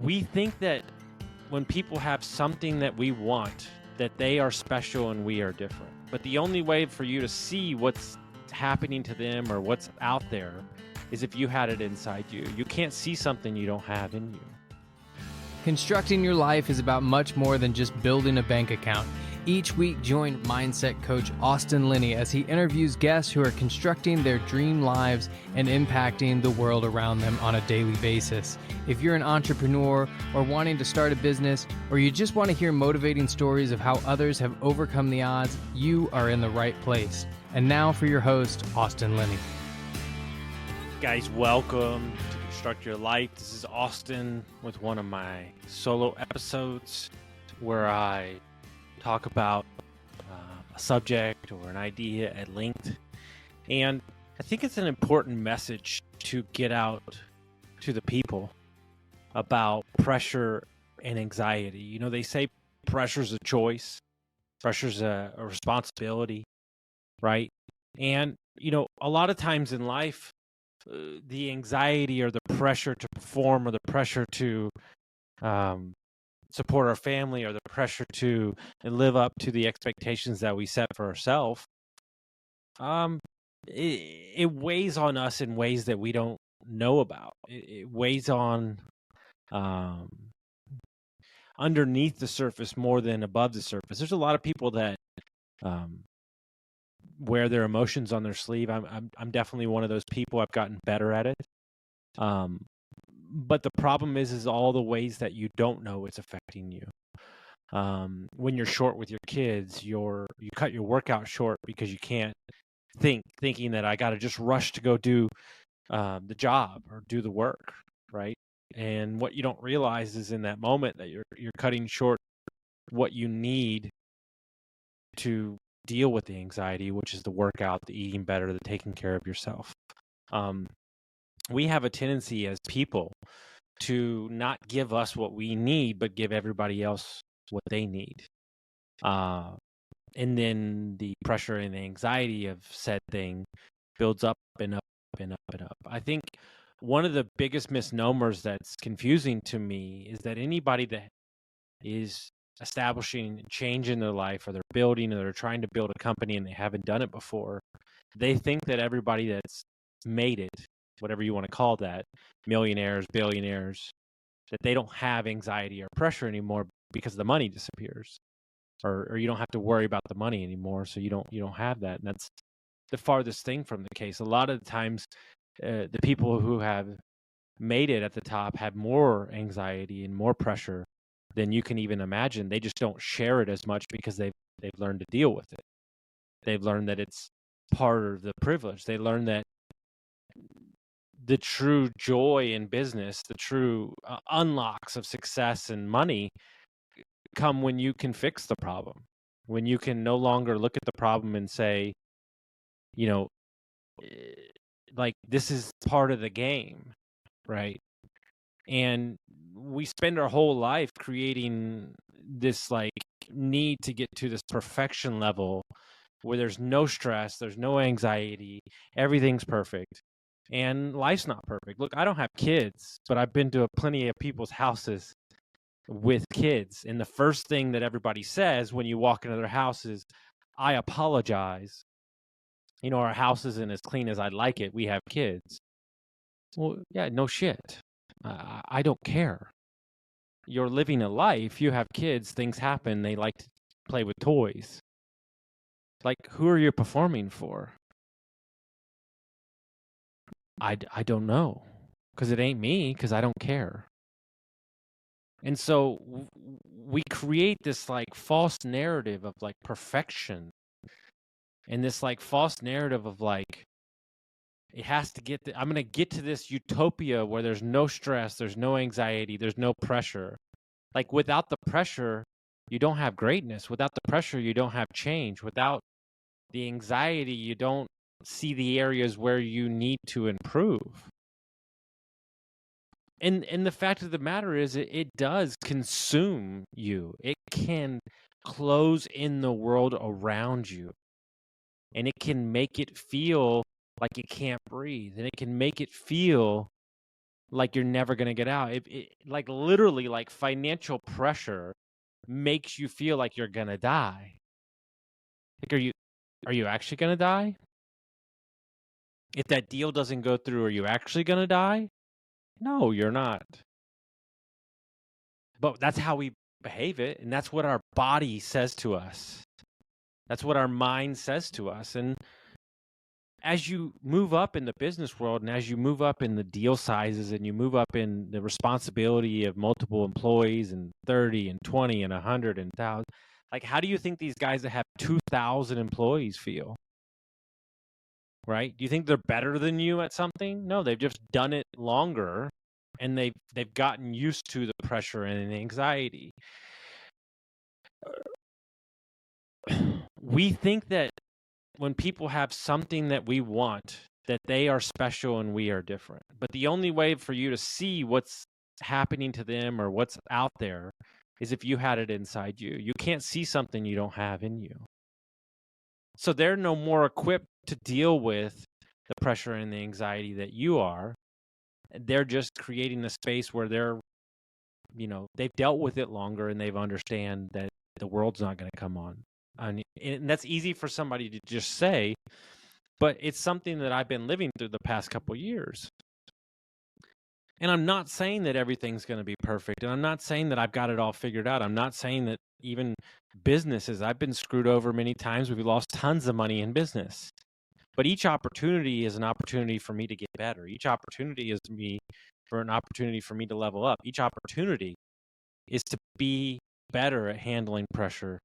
We think that when people have something that we want, that they are special and we are different. But the only way for you to see what's happening to them or what's out there is if you had it inside you. You can't see something you don't have in you. Constructing your life is about much more than just building a bank account. Each week, join mindset coach Austin Linney as he interviews guests who are constructing their dream lives and impacting the world around them on a daily basis. If you're an entrepreneur or wanting to start a business, or you just want to hear motivating stories of how others have overcome the odds, you are in the right place. And now for your host, Austin Linney. Guys, welcome to Construct Your Life. This is Austin with one of my solo episodes where I talk about a subject or an idea at length. And I think it's an important message to get out to the people about pressure and anxiety. You know, they say pressure's a choice, pressure's a responsibility, right? And, you know, a lot of times in life, the anxiety or the pressure to perform or the pressure to support our family or the pressure to live up to the expectations that we set for ourselves, it weighs on us in ways that we don't know about. It weighs on underneath the surface more than above the surface. There's a lot of people that wear their emotions on their sleeve. I'm definitely one of those people. I've gotten better at it. But the problem is all the ways that you don't know it's affecting you. When you're short with your kids, you cut your workout short because you can't thinking that I got to just rush to go do the job or do the work, right? And what you don't realize is in that moment that you're cutting short what you need to deal with the anxiety, which is the workout, the eating better, the taking care of yourself. We have a tendency as people to not give us what we need, but give everybody else what they need. And then the pressure and the anxiety of said thing builds up and up and up and up. I think one of the biggest misnomers that's confusing to me is that anybody that is establishing change in their life, or they're building, or they're trying to build a company and they haven't done it before, they think that everybody that's made it, whatever you want to call that, millionaires, billionaires, that they don't have anxiety or pressure anymore because the money disappears, or you don't have to worry about the money anymore, so you don't have that. And that's the farthest thing from the case. A lot of the times, the people who have made it at the top have more anxiety and more pressure than you can even imagine. They just don't share it as much because they've learned to deal with it. They've learned that it's part of the privilege. They learned that the true joy in business, the true unlocks of success and money come when you can fix the problem, when you can no longer look at the problem and say, you know, like, this is part of the game, right? And we spend our whole life creating this like need to get to this perfection level where there's no stress, there's no anxiety, everything's perfect. And life's not perfect. Look, I don't have kids, but I've been to plenty of people's houses with kids. And the first thing that everybody says when you walk into their house is, I apologize. You know, our house isn't as clean as I'd like it. We have kids. Well, yeah, no shit. I don't care. You're living a life. You have kids. Things happen. They like to play with toys. Like, who are you performing for? I don't know, because it ain't me, because I don't care. And so we create this like false narrative of like perfection, and this like false narrative of like, it has to get I'm going to get to this utopia where there's no stress, there's no anxiety, there's no pressure. Like, without the pressure, you don't have greatness. Without the pressure, you don't have change. Without the anxiety, you don't see the areas where you need to improve. And the fact of the matter is, it does consume you. It can close in the world around you. And it can make it feel like you can't breathe. And it can make it feel like you're never going to get out. Like literally, like financial pressure makes you feel like you're going to die. Like, are you actually going to die? If that deal doesn't go through, are you actually going to die? No, you're not. But that's how we behave it, and that's what our body says to us. That's what our mind says to us. And as you move up in the business world, and as you move up in the deal sizes, and you move up in the responsibility of multiple employees, and 30 and 20 and 100 and 1,000, like, how do you think these guys that have 2,000 employees feel? Right? Do you think they're better than you at something? No, they've just done it longer, and they've gotten used to the pressure and the anxiety. We think that when people have something that we want, that they are special and we are different. But the only way for you to see what's happening to them or what's out there is if you had it inside you. You can't see something you don't have in you. So they're no more equipped to deal with the pressure and the anxiety that you are. They're just creating a space where they're, they've dealt with it longer, and they've understand that the world's not going to come on. And that's easy for somebody to just say, but it's something that I've been living through the past couple years. And I'm not saying that everything's going to be perfect. And I'm not saying that I've got it all figured out. I'm not saying that even businesses, I've been screwed over many times. We've lost tons of money in business. But each opportunity is an opportunity for me to get better. Each opportunity is an opportunity for me to level up. Each opportunity is to be better at handling pressure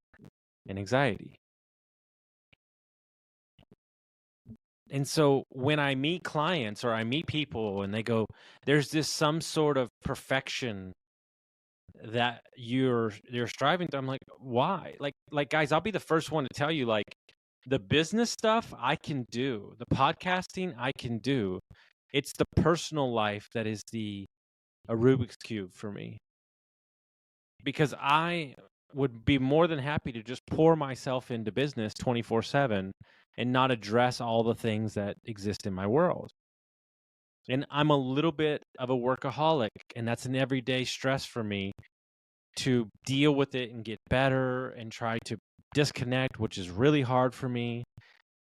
and anxiety. And so when I meet clients or I meet people and they go, there's this some sort of perfection that you're striving to, I'm like, why? Like guys, I'll be the first one to tell you, like, the business stuff I can do, the podcasting I can do. It's the personal life that is a Rubik's Cube for me. Because I would be more than happy to just pour myself into business 24/7 and not address all the things that exist in my world. And I'm a little bit of a workaholic, and that's an everyday stress for me to deal with it and get better and try to disconnect, which is really hard for me.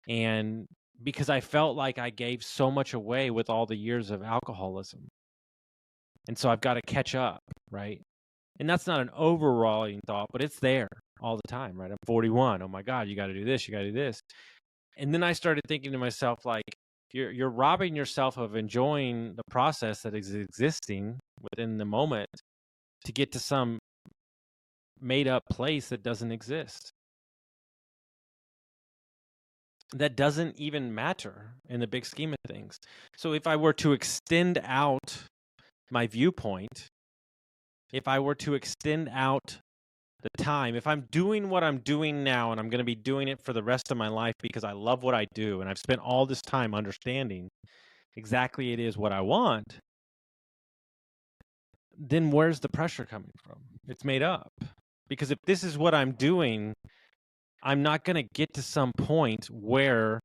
And because I felt like I gave so much away with all the years of alcoholism. And so I've got to catch up, right? And that's not an overall thought, but it's there all the time, right? I'm 41. Oh my God, you got to do this. You got to do this. And then I started thinking to myself, like, you're robbing yourself of enjoying the process that is existing within the moment to get to some made up place that doesn't exist. That doesn't even matter in the big scheme of things. So if I were to extend out my viewpoint, if I were to extend out the time, if I'm doing what I'm doing now and I'm going to be doing it for the rest of my life because I love what I do and I've spent all this time understanding exactly it is what I want, then where's the pressure coming from? It's made up. Because if this is what I'm doing, I'm not going to get to some point where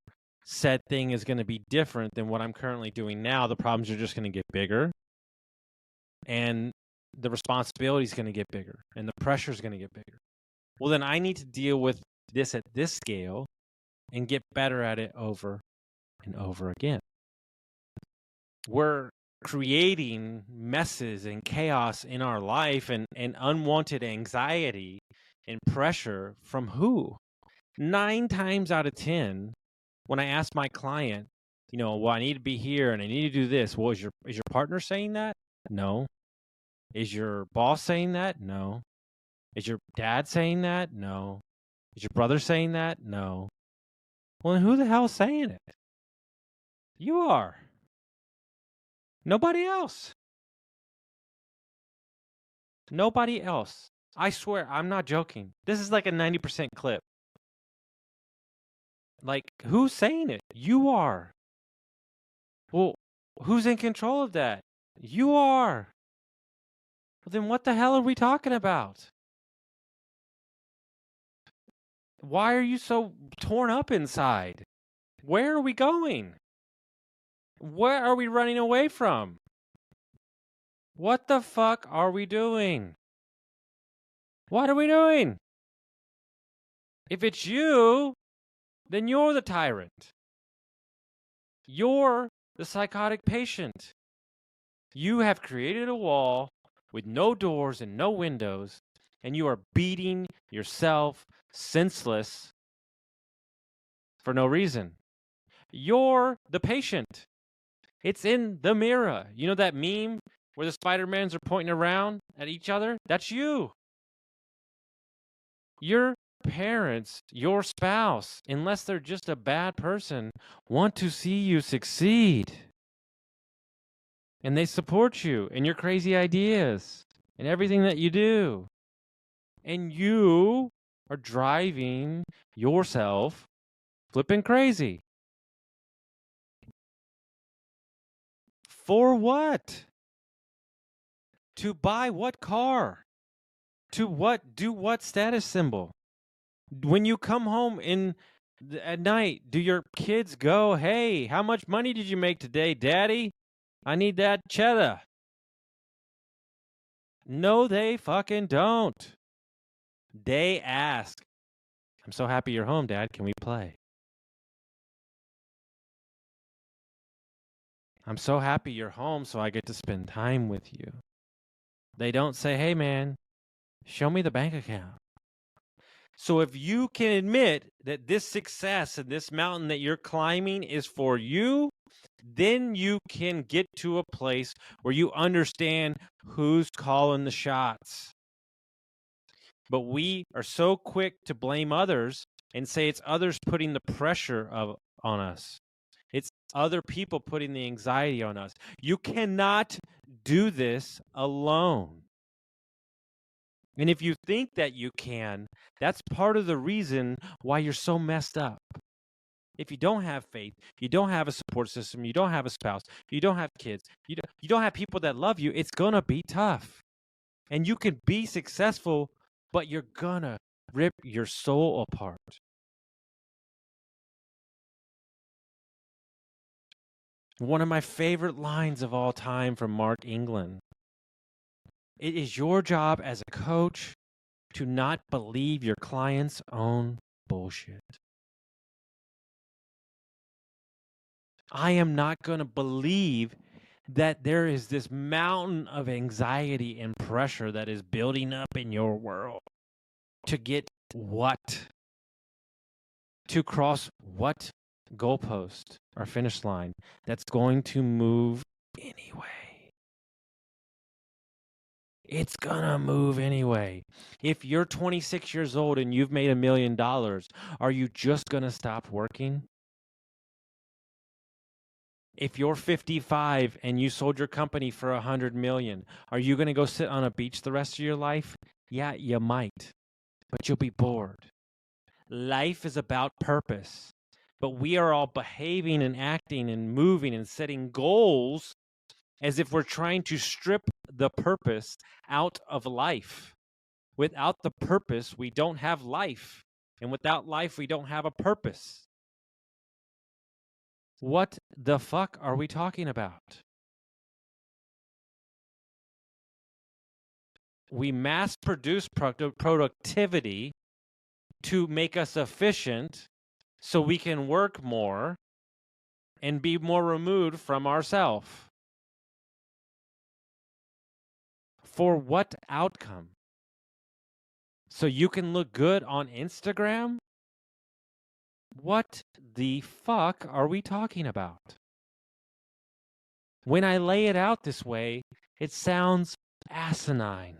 said thing is going to be different than what I'm currently doing now. The problems are just going to get bigger, and the responsibility is going to get bigger, and the pressure is going to get bigger. Well, then I need to deal with this at this scale and get better at it over and over again. We're creating messes and chaos in our life and unwanted anxiety and pressure from who? 9 times out of 10, when I ask my client, well, I need to be here and I need to do this. Well, is your partner saying that? No. Is your boss saying that? No. Is your dad saying that? No. Is your brother saying that? No. Well, then who the hell is saying it? You are. Nobody else. Nobody else. I swear, I'm not joking. This is like a 90% clip. Like, who's saying it? You are. Well, who's in control of that? You are. Well, then what the hell are we talking about? Why are you so torn up inside? Where are we going? Where are we running away from? What the fuck are we doing? What are we doing? If it's you, then you're the tyrant. You're the psychotic patient. You have created a wall with no doors and no windows, and you are beating yourself senseless for no reason. You're the patient. It's in the mirror. You know that meme where the Spider-Mans are pointing around at each other? That's you. Your parents, your spouse, unless they're just a bad person, want to see you succeed. And they support you and your crazy ideas and everything that you do. And you are driving yourself flipping crazy. For what? To buy what car? To what? Do what status symbol? When you come home at night, do your kids go, "Hey, how much money did you make today, Daddy? I need that cheddar." No, they fucking don't. They ask, "I'm so happy you're home, Dad. Can we play?" "I'm so happy you're home, so I get to spend time with you." They don't say, "Hey, man, show me the bank account." So if you can admit that this success and this mountain that you're climbing is for you, then you can get to a place where you understand who's calling the shots. But we are so quick to blame others and say it's others putting the pressure on us. It's other people putting the anxiety on us. You cannot do this alone. And if you think that you can, that's part of the reason why you're so messed up. If you don't have faith, you don't have a support system, you don't have a spouse, you don't have kids, you don't have people that love you, it's going to be tough. And you can be successful, but you're going to rip your soul apart. One of my favorite lines of all time from Mark England. It is your job as a coach to not believe your client's own bullshit. I am not going to believe that there is this mountain of anxiety and pressure that is building up in your world to get what? To cross what goalpost or finish line that's going to move anyway. It's gonna move anyway. If you're 26 years old and you've made $1 million, are you just gonna stop working? If you're 55 and you sold your company for $100 million, are you gonna go sit on a beach the rest of your life? Yeah, you might, but you'll be bored. Life is about purpose, but we are all behaving and acting and moving and setting goals as if we're trying to strip the purpose out of life. Without the purpose, we don't have life. And without life, we don't have a purpose. What the fuck are we talking about? We mass produce productivity to make us efficient so we can work more and be more removed from ourselves. For what outcome? So you can look good on Instagram? What the fuck are we talking about? When I lay it out this way, it sounds asinine.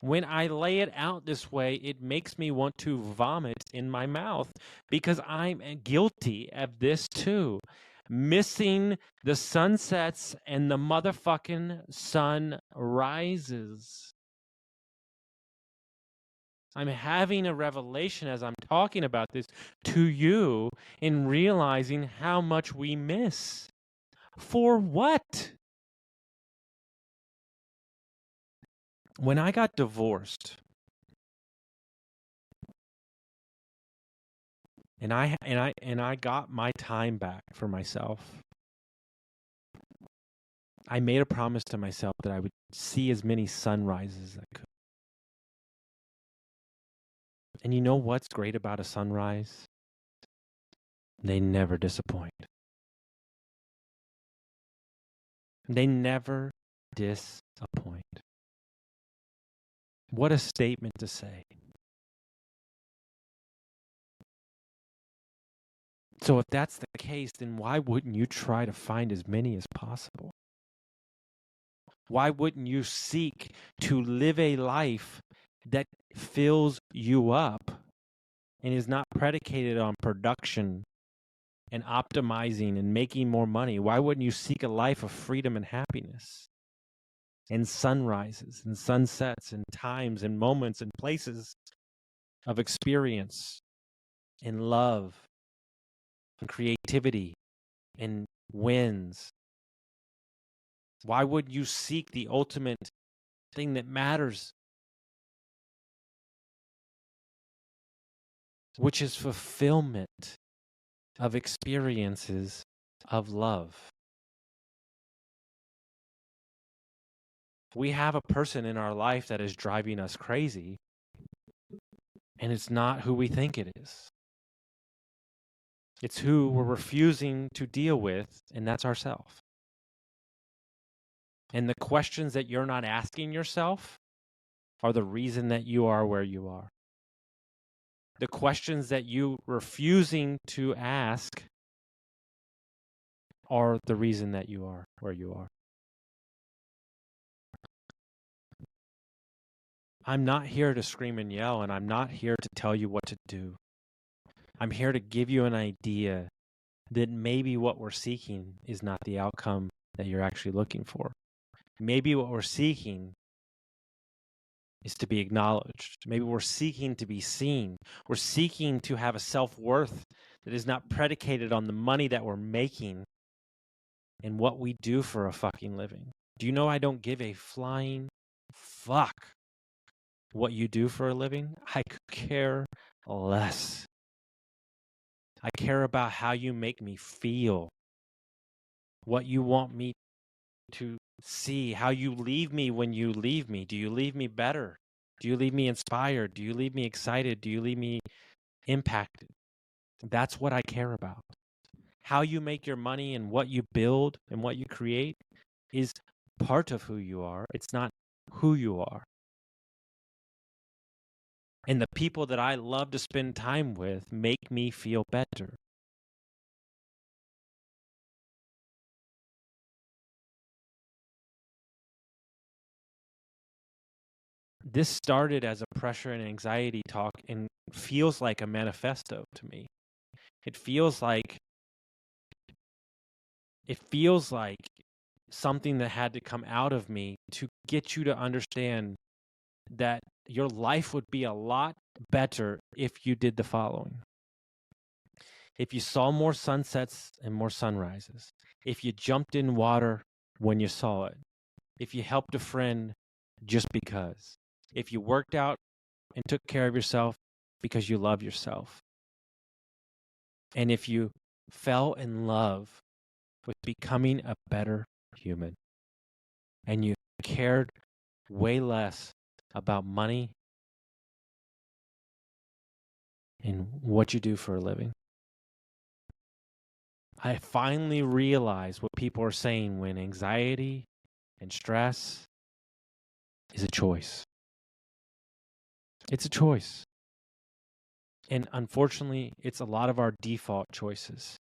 When I lay it out this way, it makes me want to vomit in my mouth because I'm guilty of this too. Missing the sunsets and the motherfucking sun rises. I'm having a revelation as I'm talking about this to you in realizing how much we miss. For what? When I got divorced, and I got my time back for myself, I made a promise to myself that I would see as many sunrises as I could. And you know what's great about a sunrise? They never disappoint. They never disappoint. What a statement to say. So if that's the case, then why wouldn't you try to find as many as possible? Why wouldn't you seek to live a life that fills you up and is not predicated on production and optimizing and making more money? Why wouldn't you seek a life of freedom and happiness and sunrises and sunsets and times and moments and places of experience and love and creativity and wins? Why would you seek the ultimate thing that matters, which is fulfillment of experiences of love? We have a person in our life that is driving us crazy, and it's not who we think it is. It's who we're refusing to deal with, and that's ourselves. And the questions that you're not asking yourself are the reason that you are where you are. The questions that you refusing to ask are the reason that you are where you are. I'm not here to scream and yell, and I'm not here to tell you what to do. I'm here to give you an idea that maybe what we're seeking is not the outcome that you're actually looking for. Maybe what we're seeking is to be acknowledged. Maybe we're seeking to be seen. We're seeking to have a self-worth that is not predicated on the money that we're making and what we do for a fucking living. Do you know I don't give a flying fuck what you do for a living? I could care less. I care about how you make me feel, what you want me to see, how you leave me when you leave me. Do you leave me better? Do you leave me inspired? Do you leave me excited? Do you leave me impacted? That's what I care about. How you make your money and what you build and what you create is part of who you are. It's not who you are. And the people that I love to spend time with make me feel better. This started as a pressure and anxiety talk and feels like a manifesto to me. It feels like something that had to come out of me to get you to understand that your life would be a lot better if you did the following. If you saw more sunsets and more sunrises, if you jumped in water when you saw it, if you helped a friend just because, if you worked out and took care of yourself because you love yourself, and if you fell in love with becoming a better human, and you cared way less about money and what you do for a living. I finally realized what people are saying when anxiety and stress is a choice. It's a choice. And unfortunately, it's a lot of our default choices.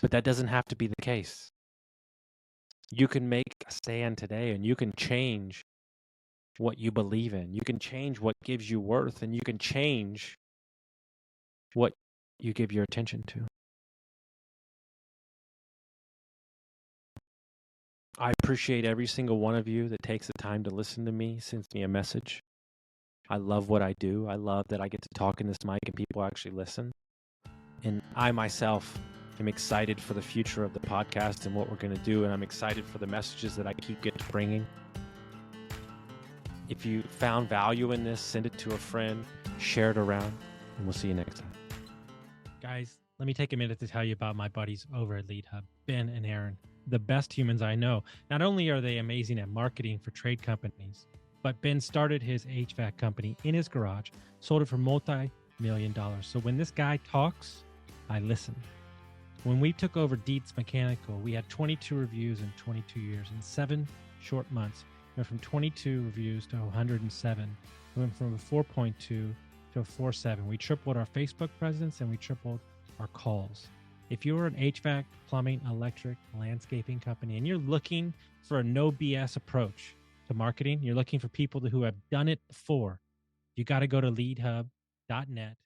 But that doesn't have to be the case. You can make a stand today and you can change what you believe in. You can change what gives you worth, and you can change what you give your attention to. I appreciate every single one of you that takes the time to listen to me, sends me a message. I love what I do. I love that I get to talk in this mic and people actually listen. And I myself am excited for the future of the podcast and what we're going to do, and I'm excited for the messages that I keep bringing. If you found value in this, send it to a friend, share it around, and we'll see you next time. Guys, let me take a minute to tell you about my buddies over at Lead Hub. Ben and Aaron, the best humans I know. Not only are they amazing at marketing for trade companies, but Ben started his HVAC company in his garage, sold it for multi-million dollars. So when this guy talks, I listen. When we took over Dietz Mechanical, we had 22 reviews in 22 years. In 7 short months, we went from 22 reviews to 107. We went from a 4.2 to a 4.7. We tripled our Facebook presence and we tripled our calls. If you're an HVAC, plumbing, electric, landscaping company, and you're looking for a no BS approach to marketing, you're looking for people who have done it before, you got to go to leadhub.net